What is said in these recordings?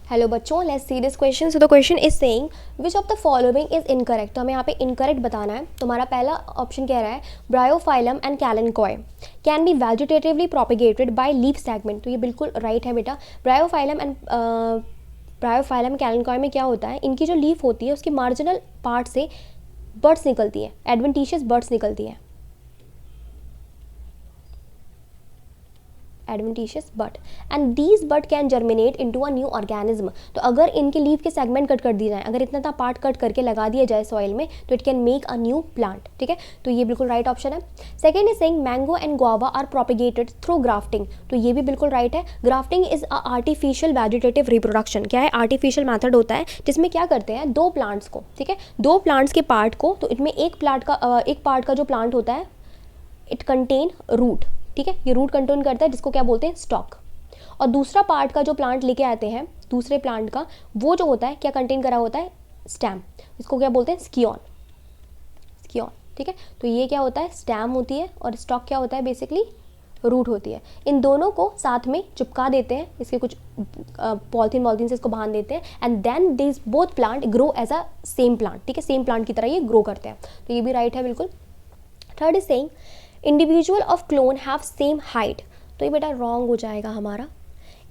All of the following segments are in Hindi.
हेलो बच्चों, let's see this question. So the question is saying which of the following is incorrect. तो हमें यहाँ पे इनकरेक्ट बताना है. तो हमारा पहला ऑप्शन कह रहा है bryophyllum and kalanchoe can be vegetatively propagated by leaf segment. तो ये बिल्कुल राइट है बेटा. ब्रायोफाइलम कैलेनकॉय में क्या होता है, इनकी जो लीफ होती है उसकी मार्जिनल पार्ट से बर्ड्स निकलती है, एडवेंटिशियस बर्ड्स निकलती है, adventitious but and these but can germinate into a new organism. तो अगर इनके लीफ के सेगमेंट कट कर दिए जाए, अगर इतना पार्ट कट करके लगा दिया जाए सॉइल में, तो it can make a new plant. ठीक है, तो ये बिल्कुल राइट ऑप्शन है. Second is saying mango and guava are propagated through grafting. तो ये भी बिल्कुल राइट है. Grafting is a artificial vegetative reproduction. क्या है, आर्टिफिशियल मेथड होता है जिसमें क्या करते हैं, दो प्लांट्स को, ठीक है, दो प्लांट्स के पार्ट को, तो इनमें एक पार्ट का जो प्लांट होता है इट कंटेन रूट. ठीक है, ये रूट कंटेन करता है जिसको क्या बोलते हैं, स्टॉक. और दूसरा पार्ट का जो प्लांट लेके आते हैं दूसरे प्लांट का, वो जो होता है क्या कंटेन करा होता है, स्टेम. इसको क्या बोलते हैं, स्कियोन. स्कियोन. ठीक है, तो ये क्या होता है, स्टेम होती है और स्टॉक क्या होता है, बेसिकली रूट होती है. इन दोनों को साथ में चिपका देते हैं, इसके कुछ पॉलिथीन से इसको बांध देते हैं and then this both plant grow as a same plant. ठीक है, सेम प्लांट की तरह ये ग्रो करते हैं. तो ये भी राइट है बिल्कुल. Third is saying individual of clone have same height. तो ये बेटा रॉन्ग हो जाएगा हमारा.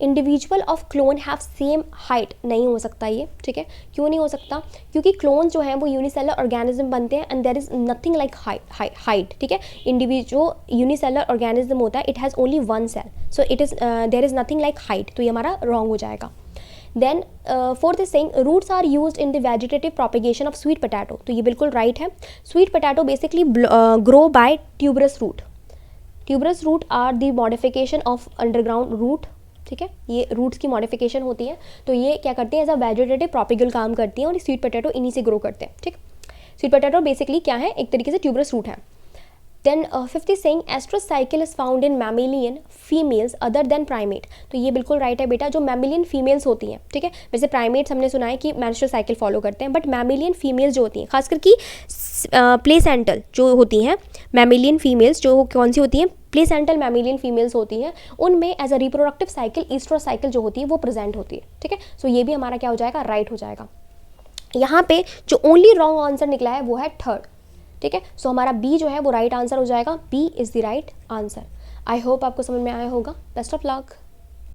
Individual of clone have same height नहीं हो सकता ये. ठीक है, क्यों नहीं हो सकता, क्योंकि क्लोन जो है वो यूनिसेलर ऑर्गेनिज्म बनते हैं and there is nothing like height. ठीक है, इंडिविजुअल यूनिसेलर ऑर्गेनिज्म होता है, it has only one cell, so it is there is nothing like height. तो ये हमारा रॉन्ग हो जाएगा. Then fourth is saying roots are used in the vegetative propagation of sweet potato. तो ये बिल्कुल राइट है. Sweet potato basically grow by tuberous root. Tuberous root are the modification of underground root. ठीक है, ये रूट्स की मॉडिफिकेशन होती है. तो ये क्या करती है, एज अ वेजिटेटिव प्रोपिगल काम करती है और स्वीट पोटैटो इन्हीं से ग्रो करते हैं. ठीक, स्वीट पोटैटो बेसिकली क्या है, एक तरीके से ट्यूबरस रूट है. Then fifth is saying oestrous cycle is found in mammalian females other than primate. तो ये बिल्कुल राइट है बेटा. जो मैमिलियन फीमेल्स होती हैं, ठीक है, वैसे प्राइमेट्स हमने सुना है कि मेंस्ट्रुअल साइकिल फॉलो करते हैं, बट मैमिलियन फीमेल्स जो होती हैं, खासकर कि प्लेसेंटल जो होती हैं मैमिलियन फीमेल्स, जो कौन सी होती हैं, प्लेसेंटल मैमिलियन फीमेल्स होती हैं, उनमें एज अ रिप्रोडक्टिव साइकिल ईस्ट्रोसाइकिल जो होती है वो प्रेजेंट होती है. ठीक है, सो ये भी हमारा क्या हो जाएगा, राइट हो जाएगा. यहाँ पे जो ओनली रॉन्ग आंसर निकला है वो है थर्ड. ठीक है, सो हमारा बी जो है वो राइट आंसर हो जाएगा. B is the right answer. I hope आपको समझ में आया होगा. Best of luck.